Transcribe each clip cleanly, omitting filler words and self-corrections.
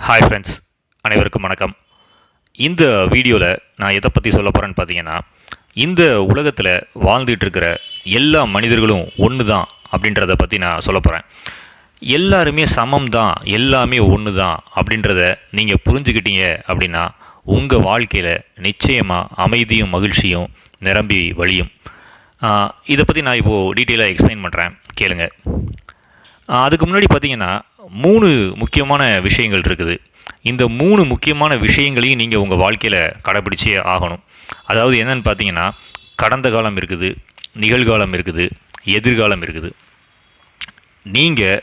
Hi friends, அனைவருக்கும் வணக்கம். இந்த வீடியோவில் நான் எதை பற்றி சொல்ல போகிறேன்னு பார்த்தீங்கன்னா, இந்த உலகத்தில் வாழ்ந்துகிட்டு இருக்கிற எல்லா மனிதர்களும் ஒன்று தான் அப்படின்றத பற்றி நான் சொல்ல போகிறேன். எல்லாருமே சமம் தான், எல்லாமே ஒன்று தான் அப்படின்றத நீங்கள் புரிஞ்சுக்கிட்டீங்க அப்படின்னா உங்கள் வாழ்க்கையில் நிச்சயமாக அமைதியும் மகிழ்ச்சியும் நிரம்பி வழியும். இதை பற்றி நான் இப்போது டீட்டெயிலாக எக்ஸ்பிளைன் பண்ணுறேன், கேளுங்க. அதுக்கு முன்னாடி பார்த்தீங்கன்னா 3 முக்கியமான விஷயங்கள் இருக்குது. இந்த 3 முக்கியமான விஷயங்களையும் நீங்கள் உங்கள் வாழ்க்கையில் கடைப்பிடிச்சே ஆகணும். அதாவது என்னென்னு பார்த்தீங்கன்னா, கடந்த காலம் இருக்குது, நிகழ்காலம் இருக்குது, எதிர்காலம் இருக்குது. நீங்கள்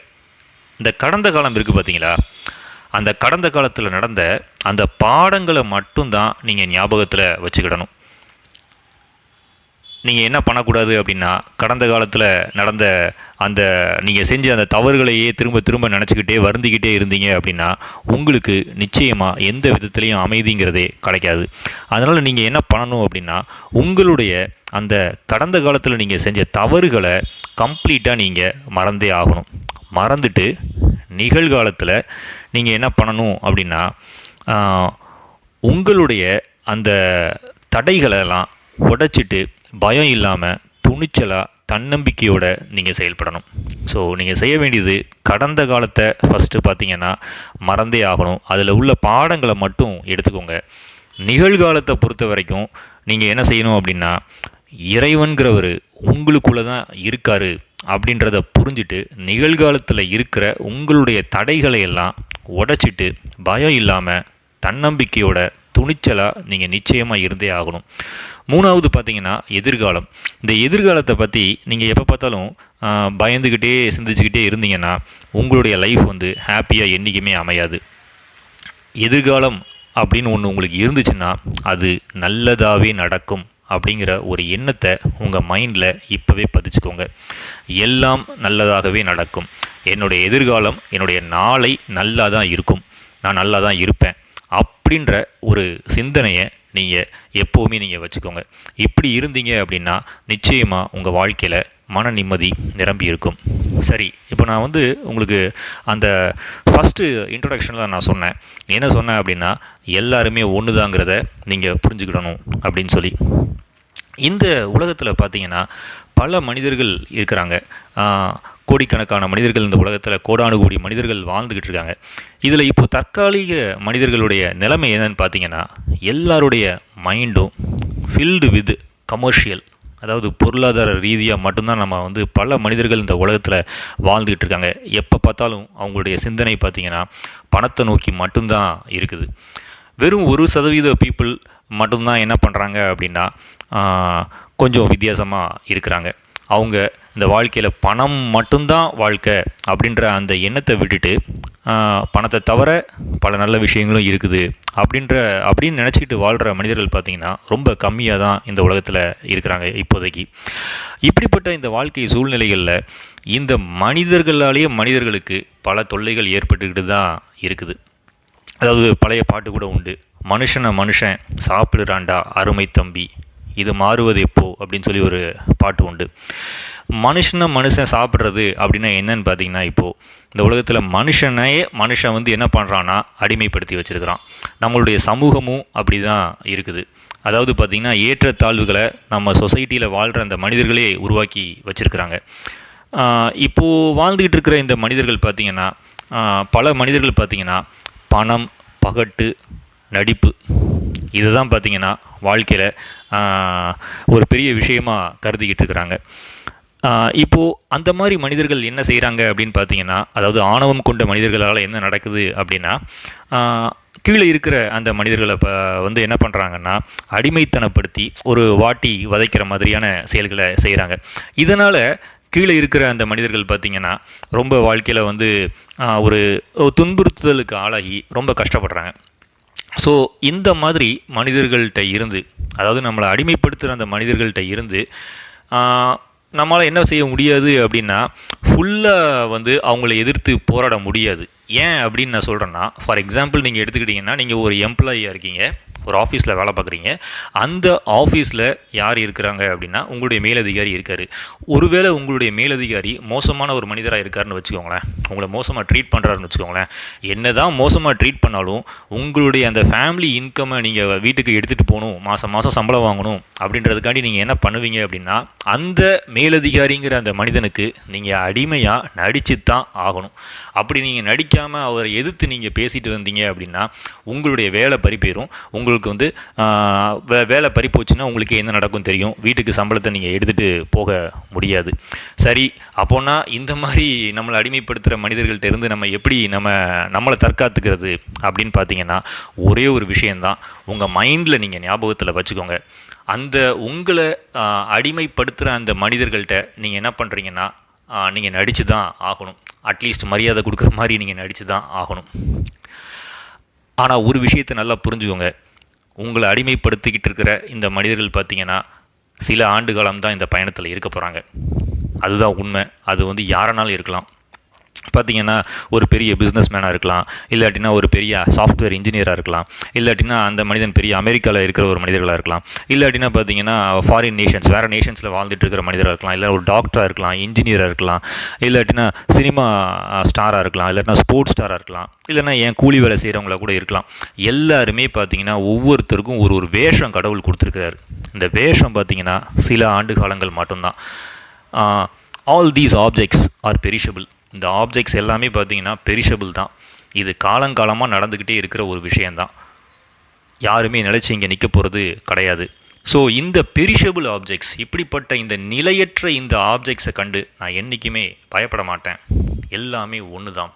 இந்த கடந்த காலம் இருக்குது பார்த்தீங்களா, அந்த கடந்த காலத்தில் நடந்த அந்த பாடங்களை மட்டும்தான் நீங்கள் ஞாபகத்தில் வச்சுக்கிடணும். நீங்கள் என்ன பண்ணக்கூடாது அப்படின்னா, கடந்த காலத்தில் நடந்த அந்த நீங்கள் செஞ்ச அந்த தவறுகளையே திரும்ப திரும்ப நினச்சிக்கிட்டே வருந்திக்கிட்டே இருந்தீங்க அப்படின்னா உங்களுக்கு நிச்சயமாக எந்த விதத்துலேயும் அமைதிங்கிறதே கிடைக்காது. அதனால் நீங்கள் என்ன பண்ணணும் அப்படின்னா, உங்களுடைய அந்த கடந்த காலத்தில் நீங்கள் செஞ்ச தவறுகளை கம்ப்ளீட்டாக நீங்கள் மறந்தே ஆகணும். மறந்துட்டு நிகழ்காலத்தில் நீங்கள் என்ன பண்ணணும் அப்படின்னா, உங்களுடைய அந்த தடைகளெல்லாம் உடைச்சிட்டு பயம் இல்லாமல் துணிச்சலாக தன்னம்பிக்கையோடு நீங்கள் செயல்படணும். ஸோ நீங்கள் செய்ய வேண்டியது, கடந்த காலத்தை ஃபஸ்ட்டு பார்த்தீங்கன்னா மறந்தே ஆகணும். அதில் உள்ள பாடங்களை மட்டும் எடுத்துக்கோங்க. நிகழ்காலத்தை பொறுத்த வரைக்கும் நீங்கள் என்ன செய்யணும் அப்படின்னா, இறைவன்கிறவர் உங்களுக்குள்ளே தான் இருக்கார் அப்படின்றத புரிஞ்சுட்டு நிகழ்காலத்தில் இருக்கிற உங்களுடைய தடைகளை எல்லாம் உடைச்சிட்டு பயம் இல்லாமல் தன்னம்பிக்கையோட துணிச்சலாக நீங்கள் நிச்சயமாக இருந்தே ஆகணும். 3வது பார்த்தீங்கன்னா எதிர்காலம். இந்த எதிர்காலத்தை பற்றி நீங்கள் எப்போ பார்த்தாலும் பயந்துக்கிட்டே சிந்திச்சுக்கிட்டே இருந்தீங்கன்னா உங்களுடைய லைஃப் வந்து ஹாப்பியாக என்றைக்குமே அமையாது. எதிர்காலம் அப்படின்னு ஒன்று உங்களுக்கு இருந்துச்சுன்னா அது நல்லதாகவே நடக்கும் அப்படிங்கிற ஒரு எண்ணத்தை உங்கள் மைண்டில் இப்போவே பதிச்சுக்கோங்க. எல்லாம் நல்லதாகவே நடக்கும். என்னுடைய எதிர்காலம், என்னுடைய நாளை நல்லா தான் இருக்கும், நான் நல்லா தான் இருப்பேன் அப்படின்ற ஒரு சிந்தனையை நீங்கள் எப்போவுமே நீங்கள் வச்சுக்கோங்க. இப்படி இருந்தீங்க அப்படின்னா நிச்சயமாக உங்கள் வாழ்க்கையில் மன நிம்மதி நிரம்பி இருக்கும். சரி, இப்போ நான் வந்து உங்களுக்கு அந்த ஃபஸ்ட்டு இன்ட்ரொடக்ஷனில் நான் சொன்னேன். என்ன சொன்னேன் அப்படின்னா, எல்லாருமே ஒன்று தாங்கிறத நீங்கள் புரிஞ்சுக்கிடணும் அப்படின்னு சொல்லி. இந்த உலகத்தில் பார்த்தீங்கன்னா பல மனிதர்கள் இருக்கிறாங்க. கோடிக்கணக்கான மனிதர்கள் இந்த உலகத்தில், கோடானு கோடி மனிதர்கள் வாழ்ந்துக்கிட்டு இருக்காங்க. இதில் இப்போ தற்காலிக மனிதர்களுடைய நிலைமை என்னன்னு பார்த்தீங்கன்னா, எல்லாருடைய மைண்டும் ஃபில்டு வித் கமர்ஷியல், அதாவது பொருளாதார ரீதியாக மட்டும்தான் நம்ம வந்து பல மனிதர்கள் இந்த உலகத்தில் வாழ்ந்துக்கிட்டு இருக்காங்க. எப்போ பார்த்தாலும் அவங்களுடைய சிந்தனை பார்த்திங்கன்னா பணத்தை நோக்கி மட்டும்தான் இருக்குது. வெறும் 1% பீப்புள் மட்டும்தான் என்ன பண்ணுறாங்க அப்படின்னா கொஞ்சம் வித்தியாசமாக இருக்கிறாங்க. அவங்க இந்த வாழ்க்கையில் பணம் மட்டும்தான் வாழ்க்கை அப்படின்ற அந்த எண்ணத்தை விட்டுட்டு பணத்தை தவிர பல நல்ல விஷயங்களும் இருக்குது அப்படின்னு நினச்சிக்கிட்டு வாழ்கிற மனிதர்கள் பார்த்திங்கன்னா ரொம்ப கம்மியாக தான் இந்த உலகத்தில் இருக்கிறாங்க இப்போதைக்கு. இப்படிப்பட்ட இந்த வாழ்க்கை சூழ்நிலைகளில் இந்த மனிதர்களாலேயே மனிதர்களுக்கு பல தொல்லைகள் ஏற்பட்டுக்கிட்டு தான் இருக்குது. அதாவது பழைய பாட்டு கூட உண்டு, மனுஷனை மனுஷன் சாப்பிடுறாண்டா அருமை தம்பி, இது மாறுவது எப்போ அப்படின்னு சொல்லி ஒரு பாட்டு உண்டு. மனுஷன் சாப்பிட்றது அப்படின்னா என்னன்னு பார்த்தீங்கன்னா, இப்போது இந்த உலகத்தில் மனுஷன் வந்து என்ன பண்ணுறான்னா அடிமைப்படுத்தி வச்சுருக்கிறான். நம்மளுடைய சமூகமும் அப்படி தான் இருக்குது. அதாவது பார்த்திங்கன்னா ஏற்றத்தாழ்வுகளை நம்ம சொசைட்டியில் வாழ்கிற அந்த மனிதர்களே உருவாக்கி வச்சுருக்கிறாங்க. இப்போது வாழ்ந்துக்கிட்டு இருக்கிற இந்த மனிதர்கள் பார்த்திங்கன்னா, பல மனிதர்கள் பார்த்திங்கன்னா பணம், பகட்டு, நடிப்பு, இதுதான் பார்த்திங்கன்னா வாழ்க்கையில் ஒரு பெரிய விஷயமாக கருதிக்கிட்டு இருக்கிறாங்க. இப்போது அந்த மாதிரி மனிதர்கள் என்ன செய்கிறாங்க அப்படின்னு பார்த்தீங்கன்னா, அதாவது ஆணவம் கொண்ட மனிதர்களால் என்ன நடக்குது அப்படின்னா, கீழே இருக்கிற அந்த மனிதர்களை வந்து என்ன பண்ணுறாங்கன்னா அடிமைத்தனப்படுத்தி ஒரு வாட்டி வதைக்கிற மாதிரியான செயல்களை செய்கிறாங்க. இதனால் கீழே இருக்கிற அந்த மனிதர்கள் பார்த்திங்கன்னா ரொம்ப வாழ்க்கையில் வந்து ஒரு துன்புறுத்துதலுக்கு ஆளாகி ரொம்ப கஷ்டப்படுறாங்க. ஸோ இந்த மாதிரி மனிதர்கள்ட்ட இருந்து, அதாவது நம்மளை அடிமைப்படுத்துகிற அந்த மனிதர்கள்ட்ட இருந்து நம்மளால் என்ன செய்ய முடியாது அப்படின்னா, ஃபுல்லாக வந்து அவங்கள எதிர்த்து போராட முடியாது. ஏன் அப்படின்னு நான் சொல்கிறேன்னா, ஃபார் எக்ஸாம்பிள் நீங்கள் எடுத்துக்கிட்டிங்கன்னா, நீங்கள் ஒரு எம்ப்ளாயியாக இருக்கீங்க. ஒரு ஆஃபீஸில் வேலை பார்க்குறீங்க. அந்த ஆஃபீஸில் யார் இருக்கிறாங்க அப்படின்னா உங்களுடைய மேலதிகாரி இருக்கார். ஒருவேளை உங்களுடைய மேலதிகாரி மோசமான ஒரு மனிதராக இருக்காருன்னு வச்சுக்கோங்களேன், உங்களை மோசமாக ட்ரீட் பண்ணுறாருன்னு வச்சுக்கோங்களேன். என்ன தான் மோசமாக ட்ரீட் பண்ணாலும் உங்களுடைய அந்த ஃபேமிலி இன்கம்மை நீங்கள் வீட்டுக்கு எடுத்துகிட்டு போகணும், மாதம் மாதம் சம்பளம் வாங்கணும் அப்படின்றதுக்காண்டி நீங்கள் என்ன பண்ணுவீங்க அப்படின்னா, அந்த மேலதிகாரிங்கிற அந்த மனிதனுக்கு நீங்கள் அடிமையாக நடிச்சு தான் ஆகணும். அப்படி நீங்கள் நடிக்காமல் அவரை எதிர்த்து நீங்கள் பேசிட்டு வந்தீங்க அப்படின்னா உங்களுடைய வேலை பறி போயிடும். உங்களுக்கு வந்து வேலை பறி போச்சுன்னா உங்களுக்கு என்ன நடக்கும் தெரியும். வீட்டுக்கு சம்பளத்தை நீங்கள் எடுத்துகிட்டு போக முடியாது. சரி, அப்போனா இந்த மாதிரி நம்மளை அடிமைப்படுத்துகிற மனிதர்கள்ட்ட இருந்து நம்ம எப்படி நம்மளை தற்காத்துக்கிறது அப்படின்னு பார்த்தீங்கன்னா, ஒரே ஒரு விஷயந்தான் உங்கள் மைண்டில் நீங்கள் ஞாபகத்தில் வச்சுக்கோங்க. அந்த உங்களை அடிமைப்படுத்துகிற அந்த மனிதர்கள்ட்ட நீங்கள் என்ன பண்ணுறீங்கன்னா, நீங்கள் நடித்து தான் ஆகணும். அட்லீஸ்ட் மரியாதை கொடுக்குற மாதிரி நீங்கள் நடித்து தான் ஆகணும். ஆனால் ஒரு விஷயத்தை நல்லா புரிஞ்சுக்கோங்க, உங்களை அடிமைப்படுத்திக்கிட்டு இருக்கிற இந்த மனிதர்கள் பார்த்திங்கன்னா சில ஆண்டு காலம்தான் இந்த பயணத்தில் இருக்க போகிறாங்க. அதுதான் உண்மை. அது வந்து யாரனாலும் இருக்கலாம். பார்த்திங்கன்னா ஒரு பெரிய பிஸ்னஸ் மேனாக இருக்கலாம், இல்லாட்டினா ஒரு பெரிய சாஃப்ட்வேர் இன்ஜினியராக இருக்கலாம், இல்லாட்டினா அந்த மனிதன் பெரிய அமெரிக்காவில் இருக்கிற ஒரு மனிதர்களாக இருக்கலாம், இல்லாட்டினா பார்த்திங்கன்னா ஃபாரின் நேஷன்ஸ் வேறு நேஷன்ஸில் வாழ்ந்துட்டு இருக்கிற மனிதராக இருக்கலாம், இல்லை ஒரு டாக்டராக இருக்கலாம், இன்ஜினியராக இருக்கலாம், இல்லாட்டினா சினிமா ஸ்டாராக இருக்கலாம், இல்லாட்டினா ஸ்போர்ட்ஸ் ஸ்டாராக இருக்கலாம், இல்லைனா என் கூலி வேலை செய்கிறவங்கள கூட இருக்கலாம். எல்லாருமே பார்த்திங்கன்னா ஒவ்வொருத்தருக்கும் ஒரு வேஷம் கடவுள் கொடுத்துருக்கிறாரு. இந்த வேஷம் பார்த்திங்கன்னா சில ஆண்டு காலங்கள் மட்டும்தான். All these objects are perishable. இந்த ஆப்ஜெக்ட்ஸ் எல்லாமே பார்த்திங்கன்னா பெரிஷபிள் தான். இது காலங்காலமாக நடந்துக்கிட்டே இருக்கிற ஒரு விஷயந்தான். யாருமே நினச்சி இங்கே நிற்க போகிறது கிடையாது. ஸோ இந்த பெரிஷபிள் ஆப்ஜெக்ட்ஸ், இப்படிப்பட்ட இந்த நிலையற்ற இந்த ஆப்ஜெக்ட்ஸை கண்டு நான் என்றைக்குமே பயப்பட மாட்டேன். எல்லாமே ஒன்று தான்.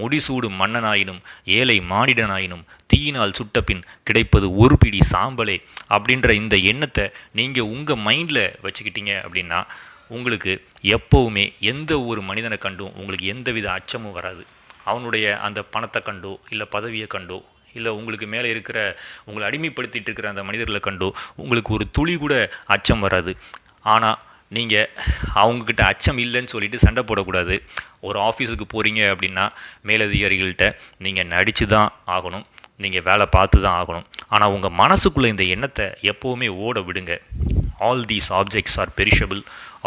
முடிசூடு மன்னனாயினும் ஏழை மானிடனாயினும் தீயினால் சுட்டபின் கிடைப்பது ஒரு பிடி சாம்பலே அப்படின்ற இந்த எண்ணத்தை நீங்கள் உங்கள் மைண்டில் வச்சுக்கிட்டீங்க அப்படின்னா உங்களுக்கு எப்போவுமே எந்த ஒரு மனிதனை கண்டும் உங்களுக்கு எந்தவித அச்சமும் வராது. அவனுடைய அந்த பணத்தை கண்டோ, இல்லை பதவியை கண்டோ, இல்லை உங்களுக்கு மேலே இருக்கிற உங்களை அடிமைப்படுத்திட்டு இருக்கிற அந்த மனிதர்களை கண்டோ உங்களுக்கு ஒரு துளி கூட அச்சம் வராது. ஆனால் நீங்கள் அவங்கக்கிட்ட அச்சம் இல்லைன்னு சொல்லிவிட்டு சண்டை போடக்கூடாது. ஒரு ஆஃபீஸுக்கு போகிறீங்க அப்படின்னா மேலதிகாரிகள்கிட்ட நீங்கள் நடித்து தான் ஆகணும், நீங்கள் வேலை பார்த்து தான் ஆகணும். ஆனால் உங்கள் மனசுக்குள்ளே இந்த எண்ணத்தை எப்போவுமே ஓட விடுங்க. All these objects are perishable,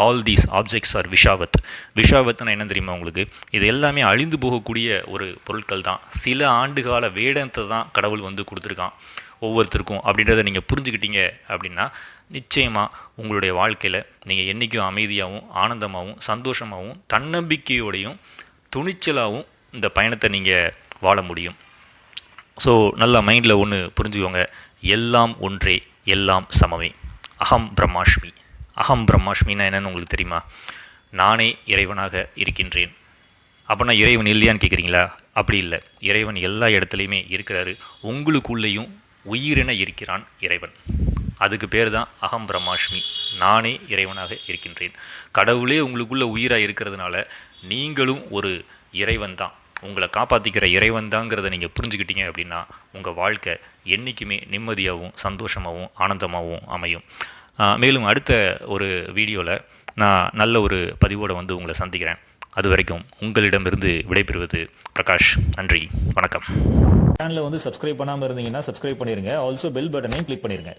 all these objects are விஷாவத். விஷாவத்னா என்ன தெரியுமா உங்களுக்கு? இது எல்லாமே அழிந்து போகக்கூடிய ஒரு பொருட்கள் தான். சில ஆண்டுகால வேடத்தை தான் கடவுள் வந்து கொடுத்துருக்கான் ஒவ்வொருத்தருக்கும். அப்படின்றத நீங்கள் புரிஞ்சுக்கிட்டீங்க அப்படின்னா நிச்சயமாக உங்களுடைய வாழ்க்கையில் நீங்கள் என்றைக்கும் அமைதியாகவும் ஆனந்தமாகவும் சந்தோஷமாகவும் தன்னம்பிக்கையோடையும் துணிச்சலாகவும் இந்த பயணத்தை நீங்கள் வாழ முடியும். ஸோ நல்லா மைண்டில் ஒன்று புரிஞ்சுக்கோங்க, எல்லாம் ஒன்றே, எல்லாம் சமமே. அகம் பிரம்மாஷ்மி. அகம் பிரம்மாஷ்மின்னா என்னென்னு உங்களுக்கு தெரியுமா? நானே இறைவனாக இருக்கின்றேன். அப்படின்னா இறைவன் இல்லையான்னு கேட்குறீங்களா? அப்படி இல்லை. இறைவன் எல்லா இடத்துலையுமே இருக்கிறாரு. உங்களுக்குள்ளேயும் உயிரென இருக்கிறான் இறைவன். அதுக்கு பேர் தான் அகம் பிரம்மாஷ்மி. நானே இறைவனாக இருக்கின்றேன். கடவுளே உங்களுக்குள்ளே உயிராக இருக்கிறதுனால நீங்களும் ஒரு இறைவன் தான். உங்களை காப்பாற்றிக்கிற இறைவன் தாங்கிறத நீங்கள் புரிஞ்சுக்கிட்டீங்க அப்படின்னா உங்கள் வாழ்க்கை என்றைக்குமே நிம்மதியாகவும் சந்தோஷமாகவும் ஆனந்தமாகவும் அமையும். மேலும் அடுத்த ஒரு வீடியோவில் நான் நல்ல ஒரு பதிவோடு வந்து உங்களை சந்திக்கிறேன். அது வரைக்கும் உங்களிடமிருந்து விடைபெறுவது பிரகாஷ். நன்றி, வணக்கம். சேனலை வந்து சப்ஸ்கிரைப் பண்ணாமல் இருந்தீங்கன்னா சப்ஸ்கிரைப் பண்ணிடுங்க. ஆல்சோ பெல் பட்டனையும் கிளிக் பண்ணிடுங்க.